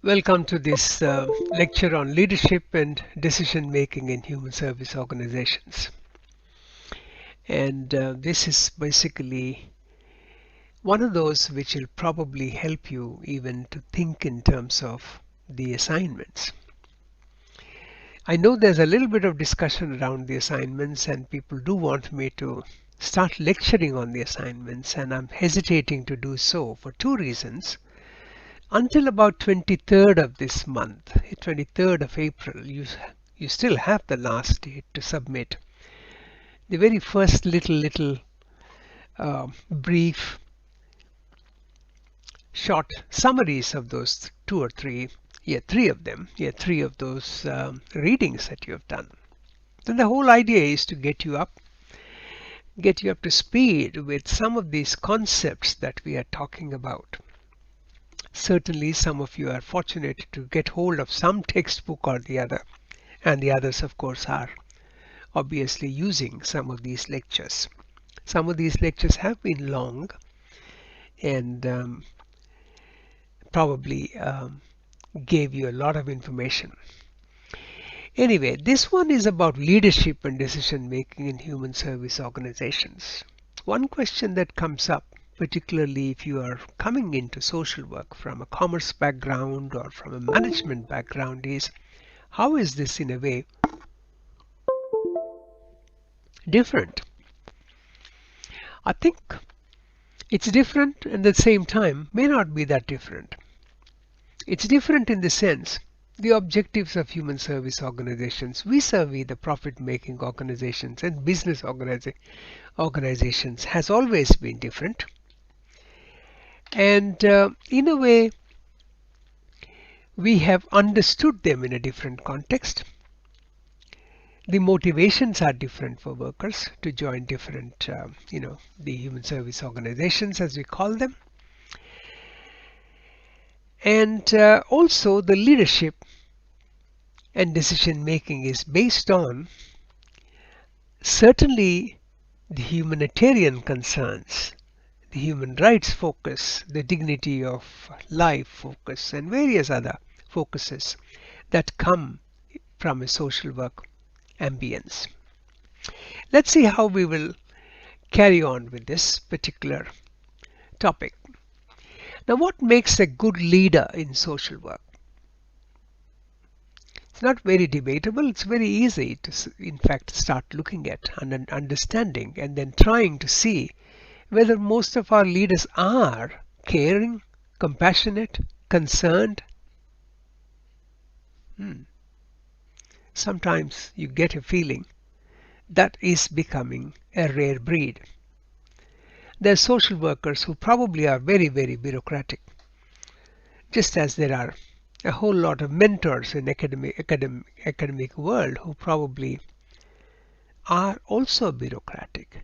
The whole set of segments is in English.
Welcome to this lecture on leadership and decision making in human service organizations. And this is basically one of those which will probably help you even to think in terms of the assignments. I know there's a little bit of discussion around the assignments, and people do want me to start lecturing on the assignments, and I'm hesitating to do so for two reasons. Until about 23rd of this month, 23rd of April, you still have the last date to submit the very first little brief short summaries of those three of them, three of those readings that you have done. Then the whole idea is to get you up to speed with some of these concepts that we are talking about. Certainly some of you are fortunate to get hold of some textbook or the other, and the others of course are obviously using some of these lectures. Some of these lectures have been long and probably gave you a lot of information. Anyway, this one is about leadership and decision making in human service organizations. One question that comes up, particularly if you are coming into social work from a commerce background or from a management background, is how is this in a way different? I think it's different and at the same time may not be that different. It's different in the sense the objectives of human service organizations vis-a-vis the profit-making organizations and business organizations has always been different. And in a way, we have understood them in a different context. The motivations are different for workers to join different, the human service organizations as we call them. And also the leadership and decision making is based on certainly the humanitarian concerns, the human rights focus, the dignity of life focus, and various other focuses that come from a social work ambience. Let's see how we will carry on with this particular topic. Now, what makes a good leader in social work? It's not very debatable. It's very easy to, in fact, start looking at and understanding and then trying to see whether most of our leaders are caring, compassionate, concerned. Sometimes you get a feeling that is becoming a rare breed. There are social workers who probably are very, very bureaucratic, just as there are a whole lot of mentors in academic world who probably are also bureaucratic.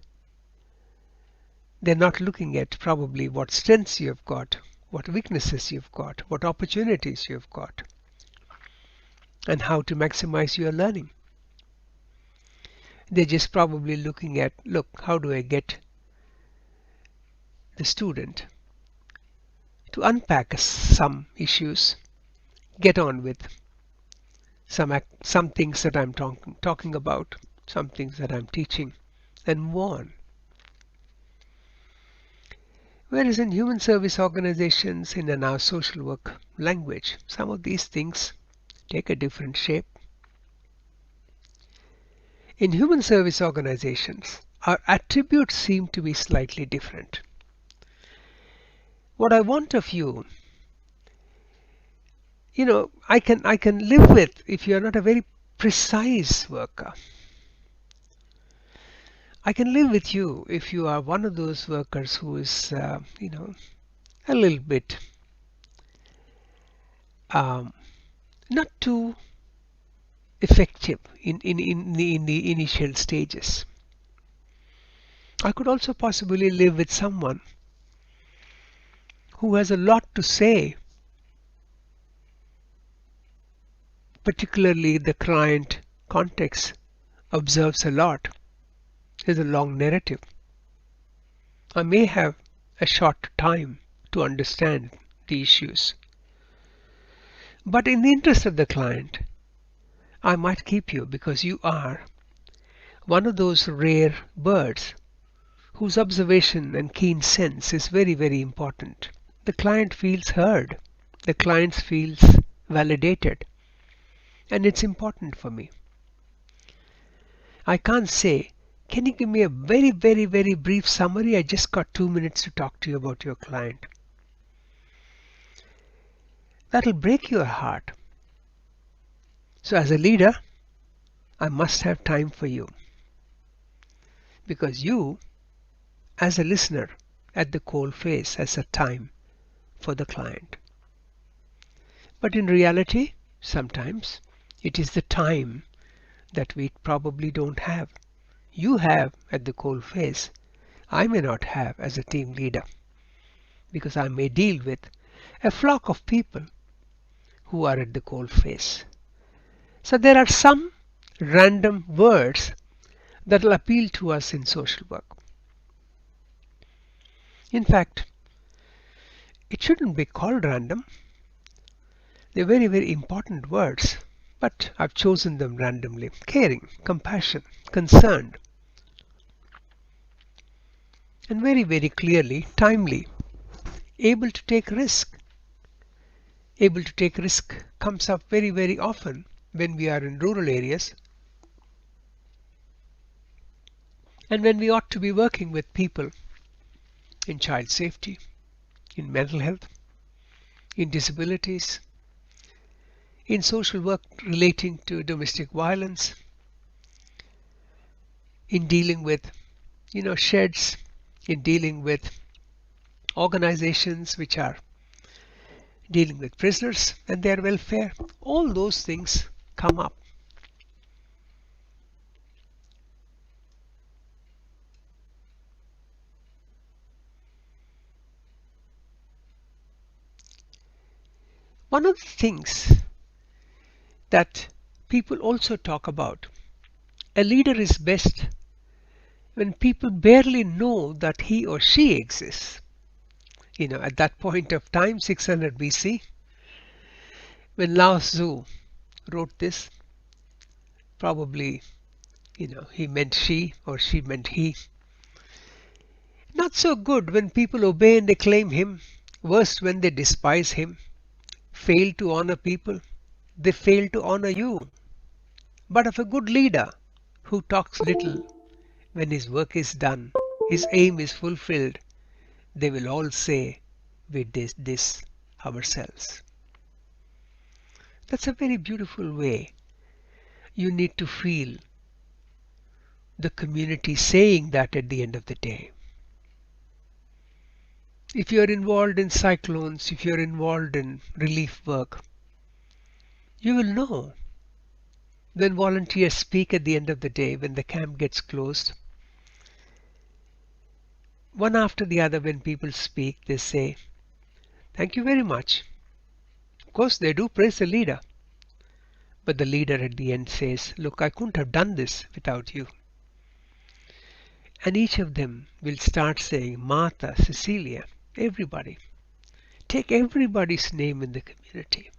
They're not looking at probably what strengths you have got, what weaknesses you've got, what opportunities you've got, and how to maximize your learning. They're just probably looking at, look, how do I get the student to unpack some issues, get on with some things that I'm talking about, some things that I'm teaching, and move on. Whereas in human service organizations, in our social work language, some of these things take a different shape. In human service organizations, our attributes seem to be slightly different. What I want of you, I can live with if you're not a very precise worker. I can live with you if you are one of those workers who is, a little bit not too effective in the initial stages. I could also possibly live with someone who has a lot to say, particularly the client context observes a lot. There's a long narrative. I may have a short time to understand the issues. But in the interest of the client, I might keep you because you are one of those rare birds whose observation and keen sense is very, very important. The client feels heard. The client feels validated. And it's important for me. I can't say, can you give me a very, very, very brief summary? I just got 2 minutes to talk to you about your client. That'll break your heart. So as a leader, I must have time for you. Because you, as a listener at the coal face, has a time for the client. But in reality, sometimes it is the time that we probably don't have. You have at the coal face. I may not have as a team leader, because I may deal with a flock of people who are at the coal face. So there are some random words that will appeal to us in social work. In fact, it shouldn't be called random. They're very, very important words, but I've chosen them randomly. Caring, compassion, concerned, and very, very clearly, timely, able to take risk. Able to take risk comes up very, very often when we are in rural areas and when we ought to be working with people in child safety, in mental health, in disabilities, in social work relating to domestic violence, in dealing with, sheds, in dealing with organizations which are dealing with prisoners and their welfare. All those things come up. One of the things that people also talk about, a leader is best when people barely know that he or she exists. At that point of time, 600 BC, when Lao Tzu wrote this, probably, he meant she or she meant he. Not so good when people obey and acclaim him, worst when they despise him, fail to honor people, they fail to honor you. But of a good leader who talks little, when his work is done, his aim is fulfilled, they will all say, we did this ourselves. That's a very beautiful way. You need to feel the community saying that at the end of the day. If you're involved in cyclones, if you're involved in relief work, you will know when volunteers speak at the end of the day, when the camp gets closed. One after the other, when people speak, they say, thank you very much. Of course, they do praise the leader. But the leader at the end says, look, I couldn't have done this without you. And each of them will start saying, Martha, Cecilia, everybody. Take everybody's name in the community.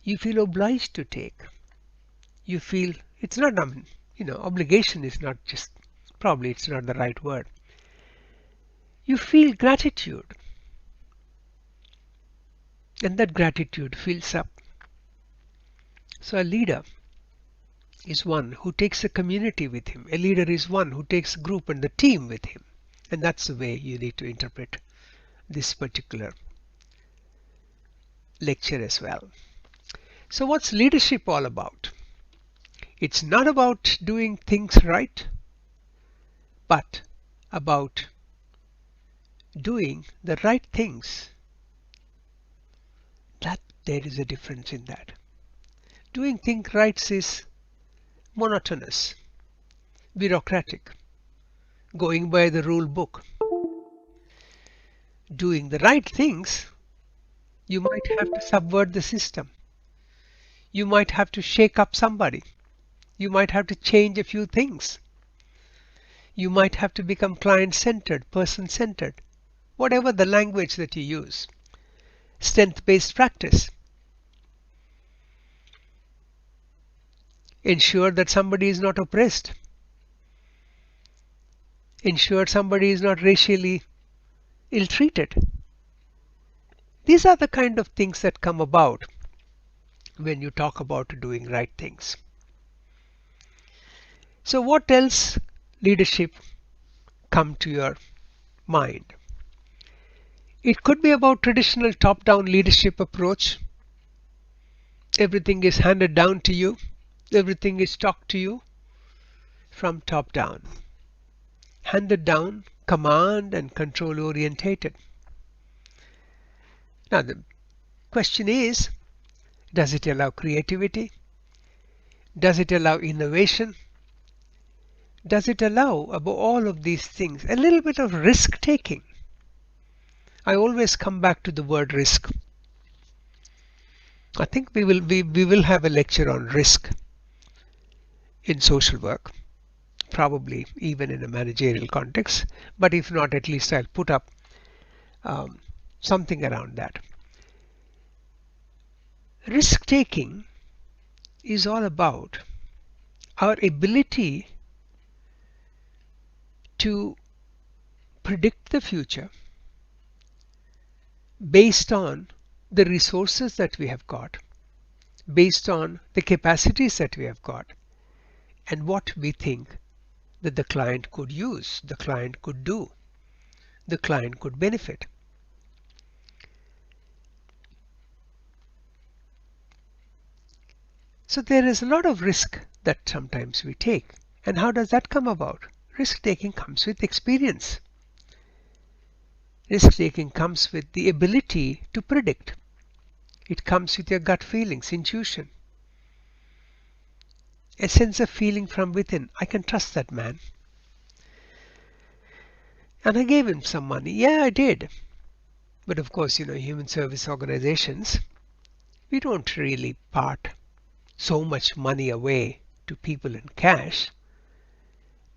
You feel obliged to take. You feel, it's not, obligation is not just, probably it's not the right word. You feel gratitude. And that gratitude fills up. So a leader is one who takes a community with him. A leader is one who takes a group and the team with him. And that's the way you need to interpret this particular lecture as well. So what's leadership all about? It's not about doing things right, but about doing the right things. That there is a difference in that. Doing things right is monotonous, bureaucratic, going by the rule book. Doing the right things, you might have to subvert the system. You might have to shake up somebody. You might have to change a few things. You might have to become client-centered, person-centered, whatever the language that you use. Strength-based practice. ensure that somebody is not oppressed, ensure somebody is not racially ill-treated. These are the kind of things that come about when you talk about doing right things. So what else leadership come to your mind? It could be about traditional top-down leadership approach. Everything is handed down to you. Everything is talked to you from top down. Handed down, command and control orientated. Now the question is, does it allow creativity? Does it allow innovation? Does it allow, above all of these things, a little bit of risk taking? I always come back to the word risk. I think we will have a lecture on risk in social work, probably even in a managerial context, but if not, at least I'll put up something around that. Risk taking is all about our ability to predict the future based on the resources that we have got, based on the capacities that we have got, and what we think that the client could use, the client could do, the client could benefit. So there is a lot of risk that sometimes we take. And how does that come about? Risk taking comes with experience. Risk taking comes with the ability to predict. It comes with your gut feelings, intuition. A sense of feeling from within. I can trust that man. And I gave him some money. Yeah, I did. But of course, human service organizations, we don't really part so much money away to people in cash.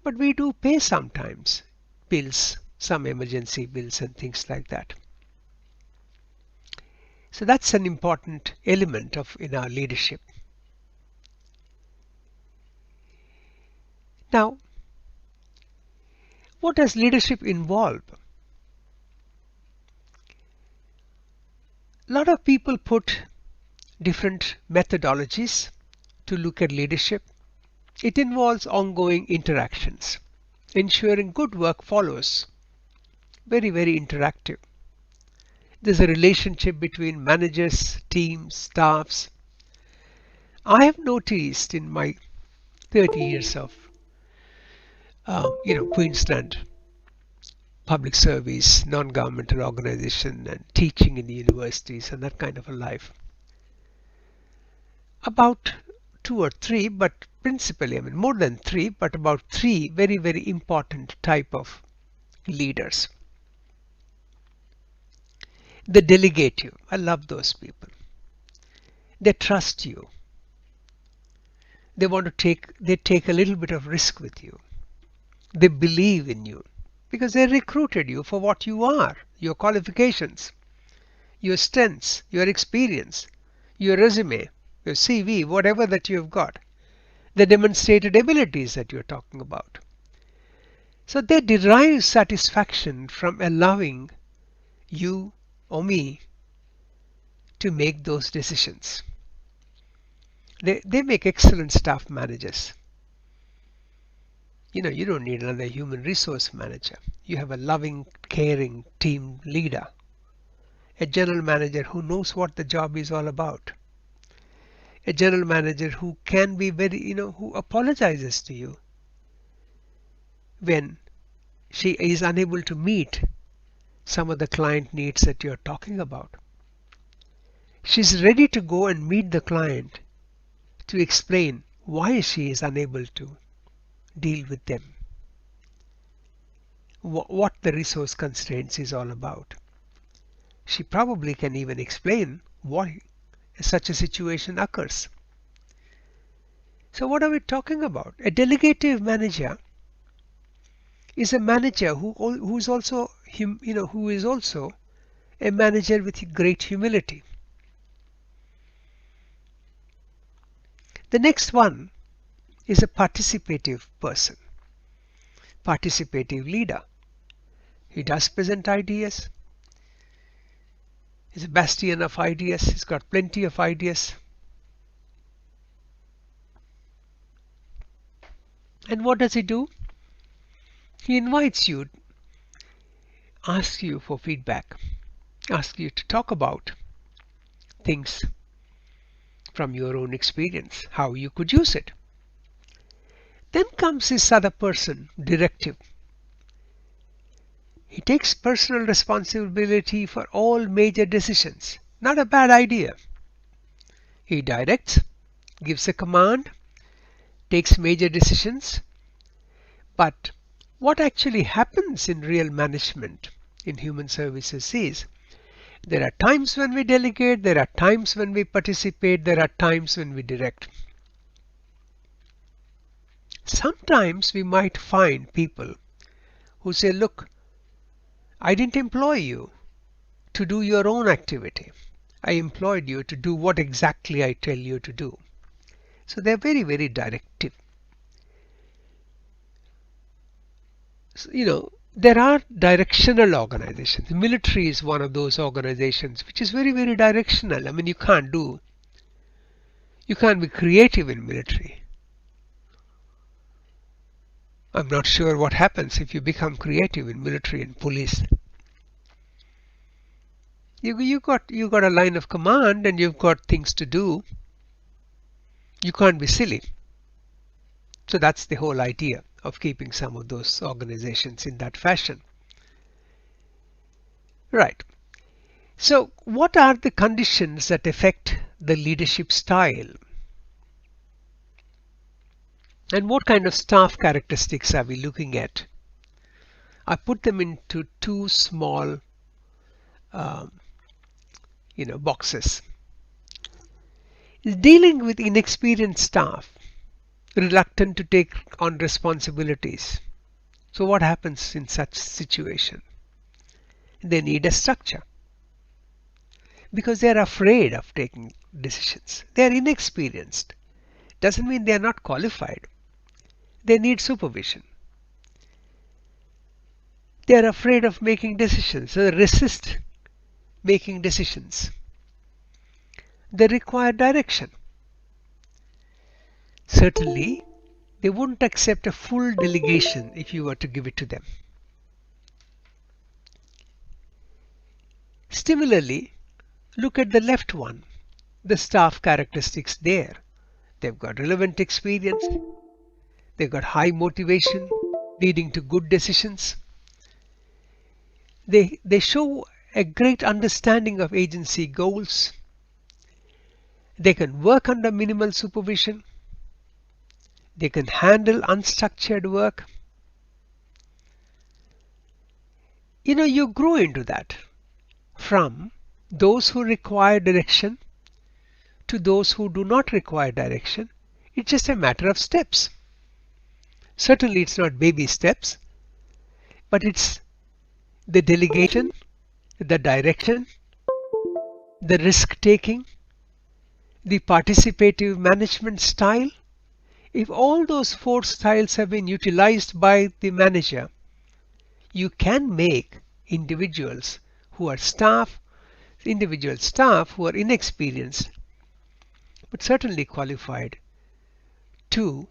But we do pay sometimes bills, some emergency bills and things like that. So that's an important element in our leadership. Now, what does leadership involve? A lot of people put different methodologies to look at leadership. It involves ongoing interactions, ensuring good work follows. Very, very interactive. There's a relationship between managers, teams, staffs. I have noticed in my 30 years of Queensland public service, non-governmental organization and teaching in the universities and that kind of a life. About 2 or 3, but principally, more than 3, but about 3 very, very important type of leaders. They delegate you. I love those people. They trust you. They take a little bit of risk with you. They believe in you because they recruited you for what you are, your qualifications, your strengths, your experience, your resume, your CV, whatever that you have got, the demonstrated abilities that you're talking about. So they derive satisfaction from allowing you or me to make those decisions. They make excellent staff managers. You don't need another human resource manager. You have a loving, caring team leader, a general manager who knows what the job is all about, a general manager who can be very, who apologizes to you when she is unable to meet some of the client needs that you're talking about. She's ready to go and meet the client to explain why she is unable to deal with them, what the resource constraints is all about. She probably can even explain why such a situation occurs. So what are we talking about? A delegative manager is a manager who is also a manager with great humility. The next one is a participative person, participative leader. He does present ideas. He's a bastion of ideas. He's got plenty of ideas. And what does he do? He invites you, asks you for feedback, asks you to talk about things from your own experience, how you could use it. Then comes this other person, directive. He takes personal responsibility for all major decisions. Not a bad idea. He directs, gives a command, takes major decisions. But what actually happens in real management in human services is there are times when we delegate, there are times when we participate, there are times when we direct. Sometimes we might find people who say, look, I didn't employ you to do your own activity. I employed you to do what exactly I tell you to do. So they're very, very directive. So, there are directional organizations. The military is one of those organizations which is very, very directional. I mean, you can't be creative in military. I'm not sure what happens if you become creative in military and police. You got a line of command and you've got things to do. You can't be silly. So that's the whole idea of keeping some of those organizations in that fashion. Right. So what are the conditions that affect the leadership style? And what kind of staff characteristics are we looking at? I put them into two small boxes. Dealing with inexperienced staff, reluctant to take on responsibilities. So what happens in such situation? They need a structure because they are afraid of taking decisions. They are inexperienced. Doesn't mean they are not qualified. They need supervision. They are afraid of making decisions, so they resist making decisions. They require direction. Certainly, they wouldn't accept a full delegation if you were to give it to them. Similarly, look at the left one, the staff characteristics there. They've got relevant experience. They've got high motivation, leading to good decisions. They show a great understanding of agency goals. They can work under minimal supervision. They can handle unstructured work. You grow into that from those who require direction to those who do not require direction. It's just a matter of steps. Certainly it's not baby steps, but it's the delegation, the direction, the risk taking, the participative management style. If all those four styles have been utilized by the manager, you can make individual staff who are inexperienced but certainly qualified to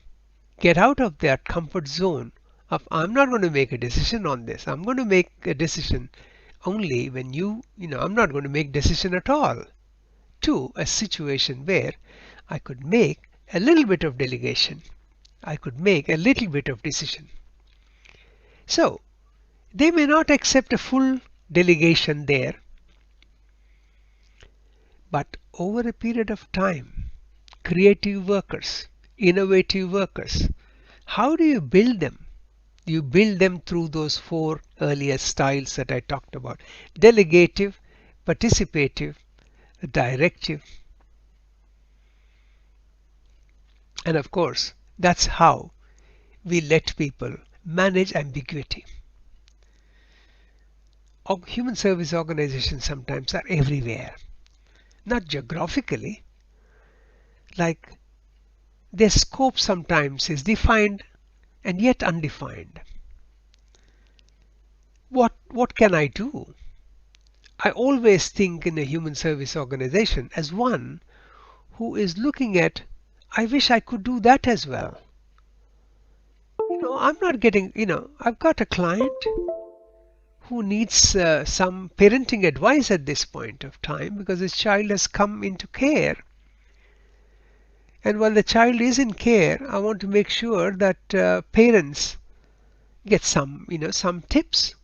get out of their comfort zone of I'm not going to make a decision on this. I'm going to make a decision only when I'm not going to make decision at all, to a situation where I could make a little bit of delegation. I could make a little bit of decision. So they may not accept a full delegation there, but over a period of time, creative workers, innovative workers, how do you build them? You build them through those four earlier styles that I talked about: delegative, participative, directive. And of course, that's how we let people manage ambiguity. Human service organizations sometimes are everywhere, not geographically. Like Their scope sometimes is defined and yet undefined. What can I do? I always think in a human service organization as one who is looking at, I wish I could do that as well. I'm not getting, I've got a client who needs some parenting advice at this point of time because his child has come into care. And while the child is in care, I want to make sure that parents get some tips,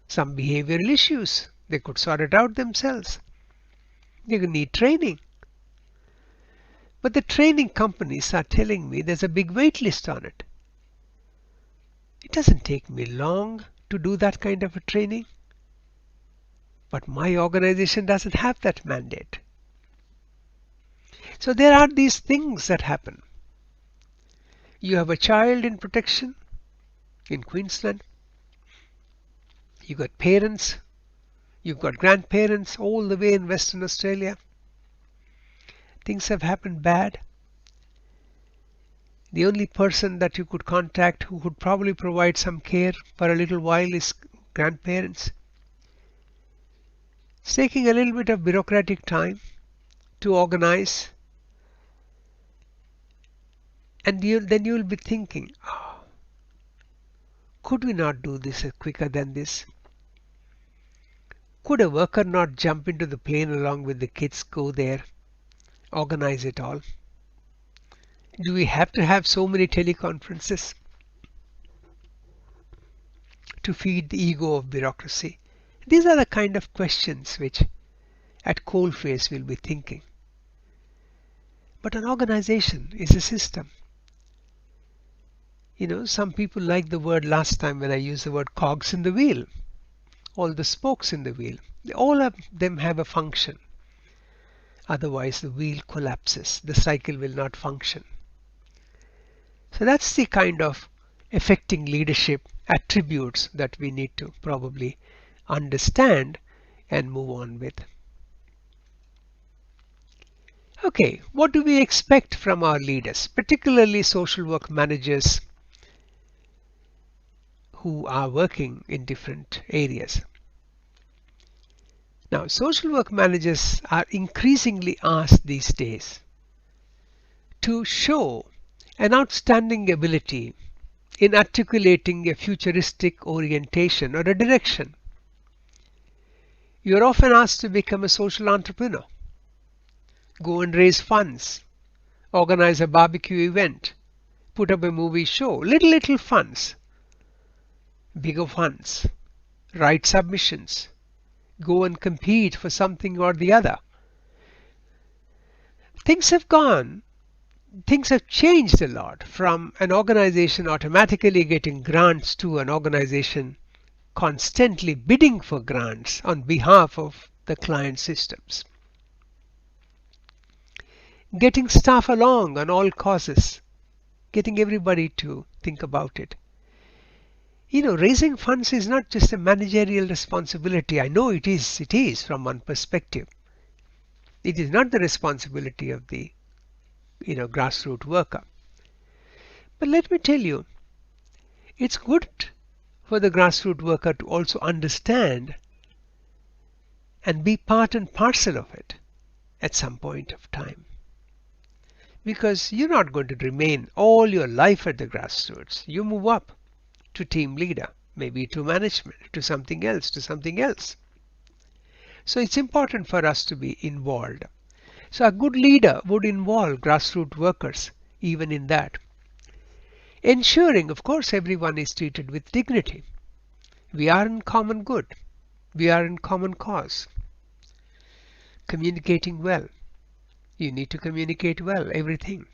some behavioral issues. They could sort it out themselves. They could need training. But the training companies are telling me there's a big wait list on it. It doesn't take me long to do that kind of a training. But my organization doesn't have that mandate. So there are these things that happen. You have a child in protection in Queensland. You've got parents. You've got grandparents all the way in Western Australia. Things have happened bad. The only person that you could contact who could probably provide some care for a little while is grandparents. It's taking a little bit of bureaucratic time to organize. And then you'll be thinking, oh, could we not do this quicker than this? Could a worker not jump into the plane along with the kids, go there, organize it all? Do we have to have so many teleconferences to feed the ego of bureaucracy? These are the kind of questions which at coalface we'll be thinking. But an organization is a system. Some people like the word last time when I used the word cogs in the wheel, all the spokes in the wheel. All of them have a function. Otherwise the wheel collapses. The cycle will not function. So that's the kind of affecting leadership attributes that we need to probably understand and move on with. Okay, what do we expect from our leaders, particularly social work managers who are working in different areas? Now, social work managers are increasingly asked these days to show an outstanding ability in articulating a futuristic orientation or a direction. You're often asked to become a social entrepreneur, go and raise funds, organize a barbecue event, put up a movie show, little funds, bigger funds, write submissions, go and compete for something or the other. Things have changed a lot from an organization automatically getting grants to an organization constantly bidding for grants on behalf of the client systems. Getting staff along on all causes, getting everybody to think about it. Raising funds is not just a managerial responsibility. I know it is from one perspective. It is not the responsibility of the grassroots worker. But let me tell you, it's good for the grassroots worker to also understand and be part and parcel of it at some point of time. Because you're not going to remain all your life at the grassroots. You move up to team leader, maybe to management, to something else, So it's important for us to be involved. So a good leader would involve grassroots workers even in that. Ensuring, of course, everyone is treated with dignity. We are in common good. We are in common cause. Communicating well. You need to communicate well, everything.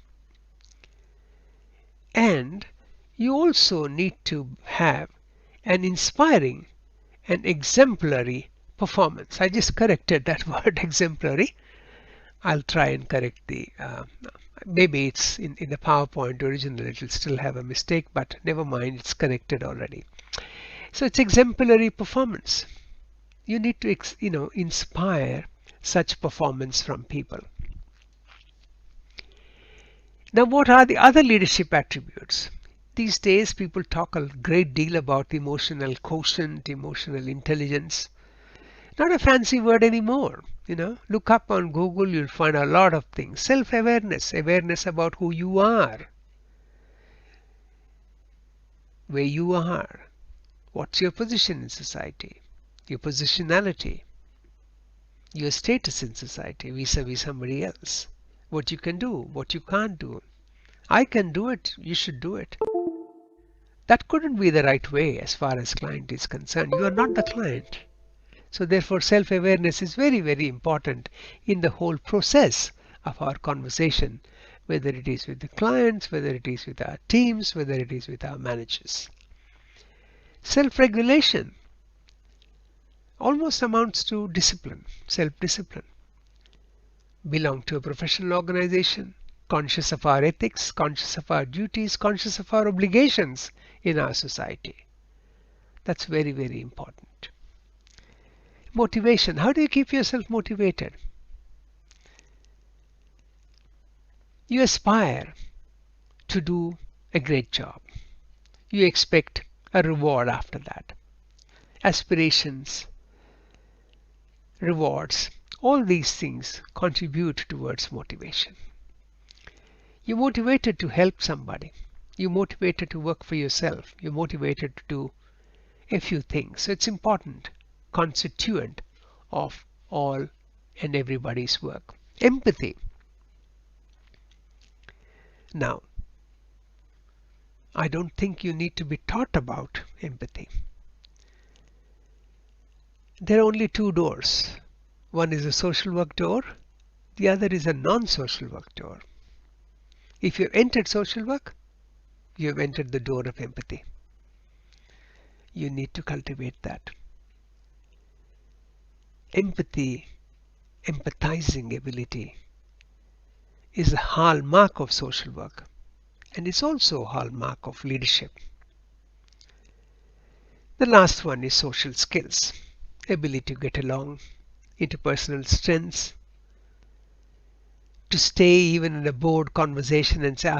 And you also need to have an inspiring and exemplary performance. I just corrected that word exemplary. I'll try and correct the, maybe it's in the PowerPoint original, it will still have a mistake, but never mind, it's corrected already. So it's exemplary performance. You need to, inspire such performance from people. Now, what are the other leadership attributes? These days, people talk a great deal about emotional quotient, emotional intelligence. Not a fancy word anymore. Look up on Google, you'll find a lot of things. Self-awareness, awareness about who you are, where you are, what's your position in society, your positionality, your status in society vis-a-vis somebody else, what you can do, what you can't do. I can do it, you should do it. That couldn't be the right way as far as client is concerned. You are not the client. So therefore self-awareness is very, very important in the whole process of our conversation, whether it is with the clients, whether it is with our teams, whether it is with our managers. Self-regulation almost amounts to discipline, self-discipline. Belong to a professional organization, conscious of our ethics, conscious of our duties, conscious of our obligations in our society. That's very, very important. Motivation. How do you keep yourself motivated? You aspire to do a great job. You expect a reward after that. Aspirations, rewards, all these things contribute towards motivation. You're motivated to help somebody. You're motivated to work for yourself. You're motivated to do a few things. So it's important constituent of all and everybody's work. Empathy. Now, I don't think you need to be taught about empathy. There are only two doors. One is a social work door. The other is a non-social work door. If you've entered social work, you have entered the door of empathy. You need to cultivate that. Empathy, empathizing ability is a hallmark of social work, and it's also a hallmark of leadership. The last one is social skills, ability to get along, interpersonal strengths, to stay even in a bored conversation and say,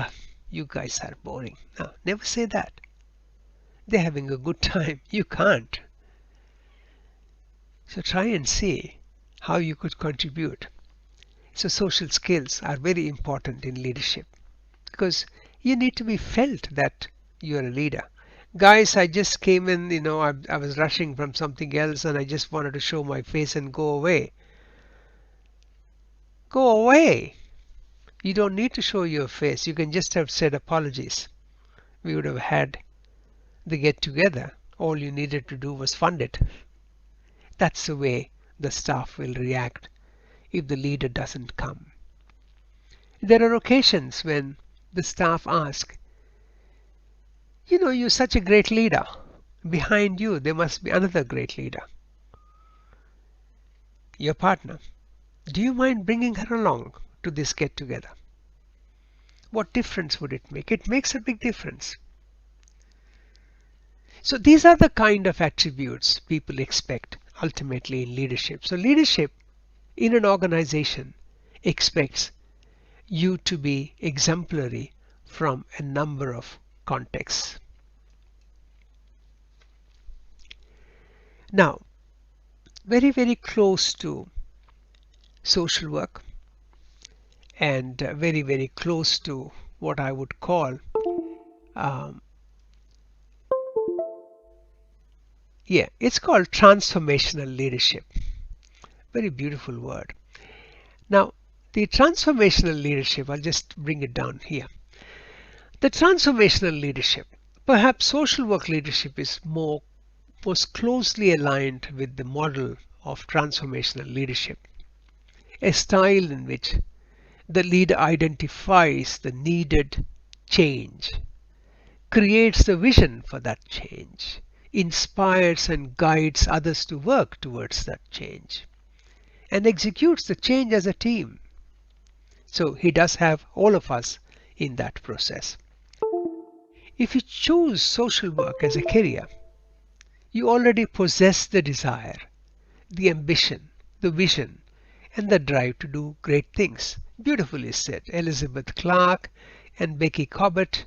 you guys are boring. No, never say that. They're having a good time. You can't. So try and see how you could contribute. So social skills are very important in leadership because you need to be felt that you're a leader. Guys, I just came in, I was rushing from something else and I just wanted to show my face and go away. Go away. You don't need to show your face. You can just have said apologies. We would have had the get together. All you needed to do was fund it. That's the way the staff will react if the leader doesn't come. There are occasions when the staff ask, you're such a great leader. Behind you, there must be another great leader. Your partner. Do you mind bringing her along to this get together? What difference would it make? It makes a big difference. So these are the kind of attributes people expect ultimately in leadership. So leadership in an organization expects you to be exemplary from a number of contexts. Now, very, very close to social work and very, very close to what I would call it's called transformational leadership. Very beautiful word. Now, the transformational leadership, I'll just bring it down here. The transformational leadership, perhaps social work leadership is most closely aligned with the model of transformational leadership, a style in which the leader identifies the needed change, creates the vision for that change, inspires and guides others to work towards that change, and executes the change as a team. So he does have all of us in that process. If you choose social work as a career, you already possess the desire, the ambition, the vision, and the drive to do great things. Beautifully said. Elizabeth Clark And Becky Cobbett,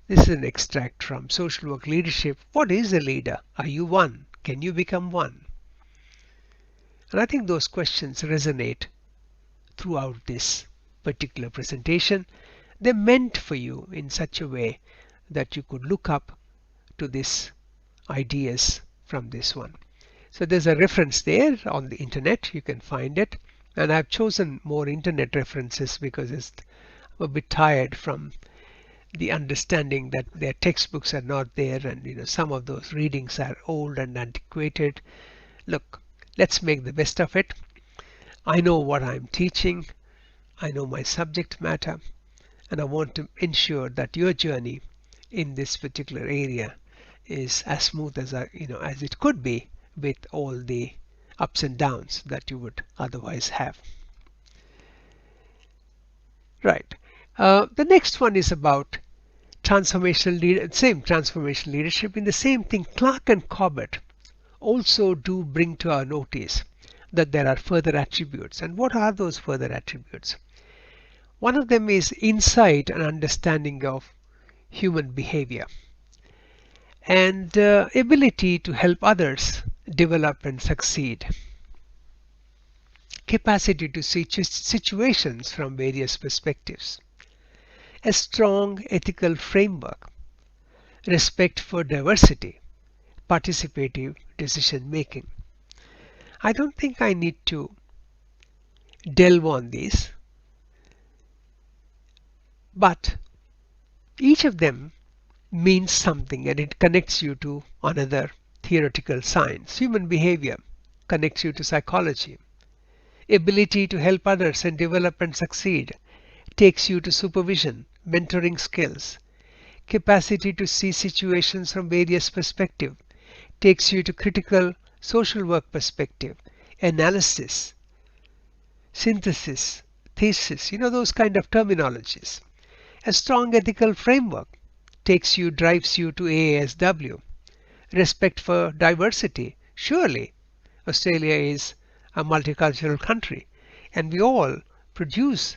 this is an extract from Social Work Leadership. What is a leader? Are you one? Can you become one? And I think those questions resonate throughout this particular presentation. They're meant for you in such a way that you could look up to these ideas from this one. So there's a reference there on the internet. You can find it. And I've chosen more internet references because I'm a bit tired from the understanding that their textbooks are not there, and some of those readings are old and antiquated. Look, let's make the best of it. I know what I'm teaching. I know my subject matter, and I want to ensure that your journey in this particular area is as smooth as as it could be, with all the ups and downs that you would otherwise have. Right. The next one is about transformational leadership. In the same thing, Clark and Cobbett also do bring to our notice that there are further attributes. And what are those further attributes? One of them is insight and understanding of human behavior, and ability to help others develop and succeed. Capacity to see situations from various perspectives. A strong ethical framework. Respect for diversity. Participative decision making. I don't think I need to delve on these, but each of them means something, and it connects you to another theoretical science. Human behavior connects you to psychology. Ability to help others and develop and succeed takes you to supervision, mentoring skills. Capacity to see situations from various perspectives takes you to critical social work perspective, analysis, synthesis, thesis, those kind of terminologies. A strong ethical framework drives you to AASW. Respect for diversity. Surely Australia is a multicultural country, and we all produce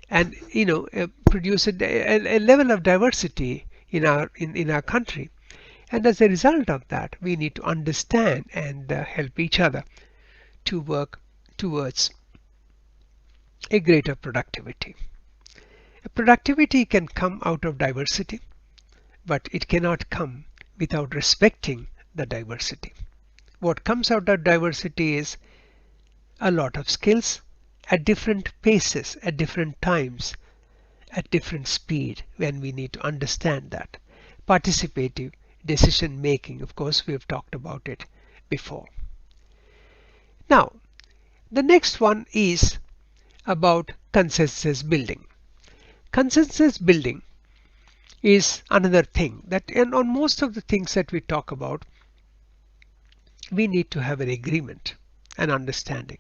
and produce a level of diversity in our country. And as a result of that, we need to understand and help each other to work towards a greater productivity. Productivity can come out of diversity, but it cannot come without respecting the diversity. What comes out of diversity is a lot of skills at different paces, at different times, at different speed, when we need to understand that. Participative decision making, of course, we have talked about it before. Now, the next one is about consensus building. Consensus building is another thing that, and on most of the things that we talk about, we need to have an agreement, an understanding.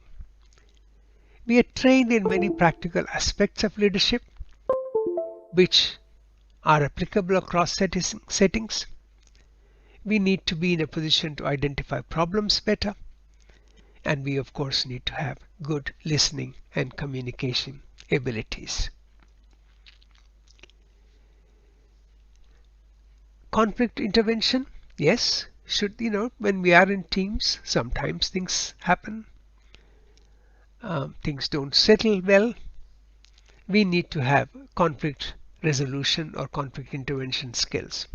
We are trained in many practical aspects of leadership which are applicable across settings. We need to be in a position to identify problems better, and we of course need to have good listening and communication abilities. Conflict intervention, yes, when we are in teams, sometimes things happen. Things don't settle well. We need to have conflict resolution or conflict intervention skills.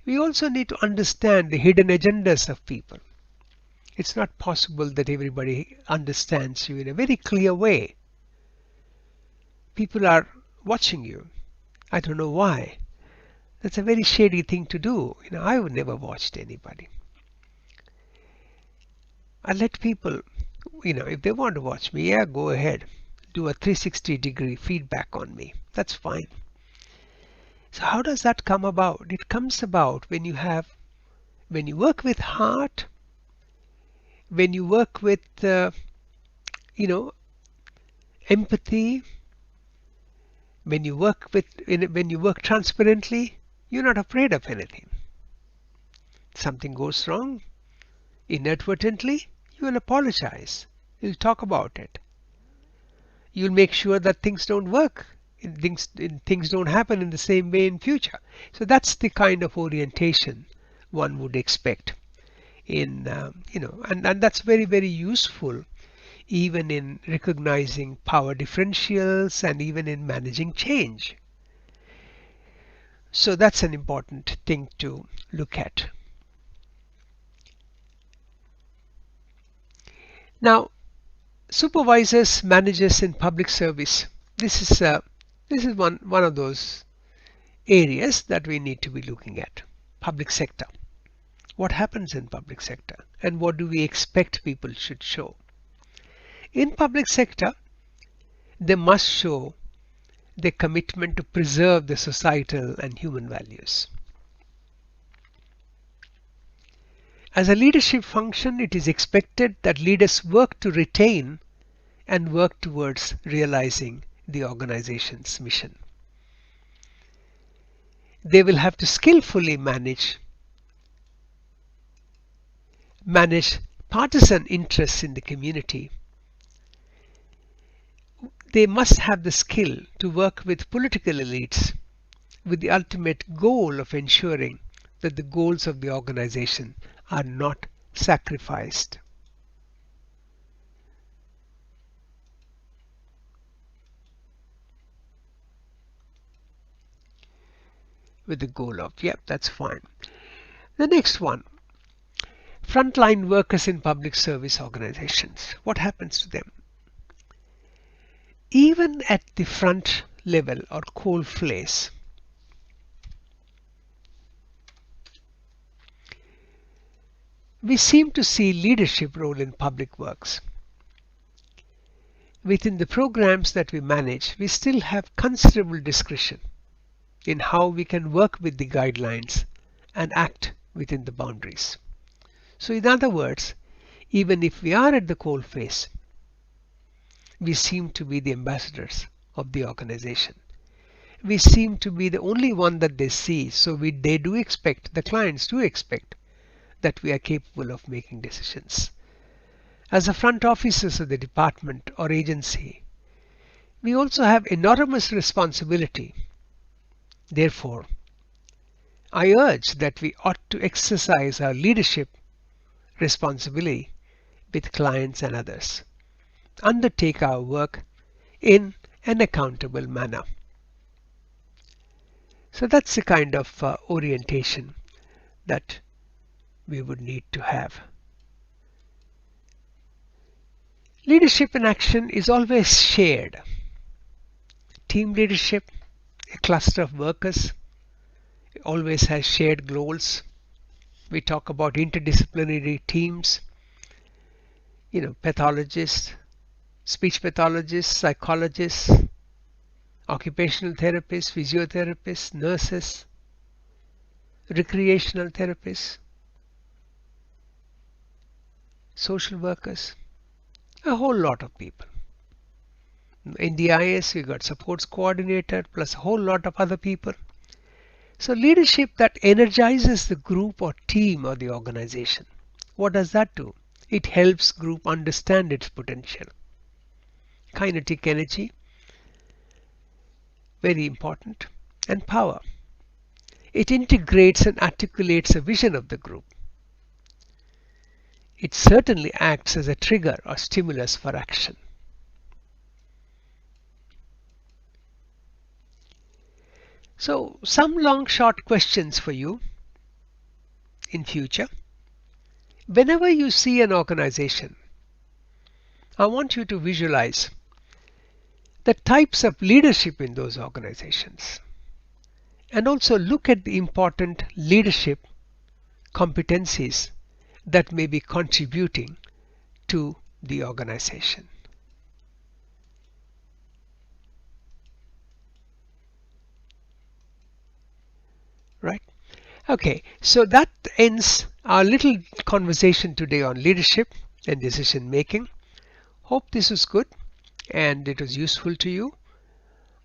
We also need to understand the hidden agendas of people. It's not possible that everybody understands you in a very clear way. People are watching you. I don't know why. That's a very shady thing to do. I would never watch anybody. I let people, if they want to watch me, yeah, go ahead. Do a 360-degree feedback on me. That's fine. So how does that come about? It comes about when you work with heart, when you work with, empathy, when you work transparently. You're not afraid of anything. Something goes wrong, inadvertently, you will apologize. You'll talk about it. You'll make sure that things don't work things don't happen in the same way in future. So that's the kind of orientation one would expect in and that's very, very useful even in recognizing power differentials and even in managing change. So that's an important thing to look at. Now, supervisors, managers in public service. This is one of those areas that we need to be looking at. Public sector. What happens in public sector and what do we expect people should show? In public sector, they must show their commitment to preserve the societal and human values. As a leadership function, it is expected that leaders work to retain and work towards realizing the organization's mission. They will have to skillfully manage partisan interests in the community. They must have the skill to work with political elites with the ultimate goal of ensuring that the goals of the organization are not sacrificed. With the goal of, yeah, that's fine. The next one, frontline workers in public service organizations. What happens to them? Even at the front level or coal face, we seem to see leadership role in public works. Within the programs that we manage, we still have considerable discretion in how we can work with the guidelines and act within the boundaries. So in other words, even if we are at the coal face, we seem to be the ambassadors of the organization. We seem to be the only one that they see, so the clients do expect that we are capable of making decisions. As the front officers of the department or agency, we also have enormous responsibility. Therefore, I urge that we ought to exercise our leadership responsibility with clients and others. Undertake our work in an accountable manner. So that's the kind of orientation that we would need to have. Leadership in action is always shared. Team leadership, a cluster of workers, always has shared goals. We talk about interdisciplinary teams, pathologists, speech pathologists, psychologists, occupational therapists, physiotherapists, nurses, recreational therapists, social workers, a whole lot of people. In the IS, we got supports coordinator plus a whole lot of other people. So leadership that energizes the group or team or the organization. What does that do? It helps group understand its potential. Kinetic energy, very important, and power. It integrates and articulates a vision of the group. It certainly acts as a trigger or stimulus for action. So some long short questions for you in future. Whenever you see an organization, I want you to visualize the types of leadership in those organizations and also look at the important leadership competencies that may be contributing to the organization. Right? Okay, so that ends our little conversation today on leadership and decision making. Hope this was good and it was useful to you.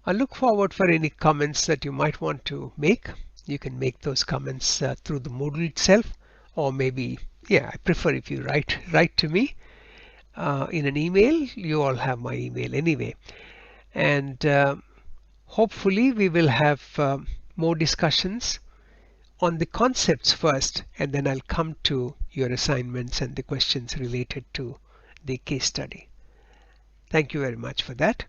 I look forward for any comments that you might want to make. You can make those comments through the Moodle itself, or maybe, I prefer if you write to me in an email. You all have my email anyway. And Hopefully we will have more discussions on the concepts first, and then I'll come to your assignments and the questions related to the case study. Thank you very much for that.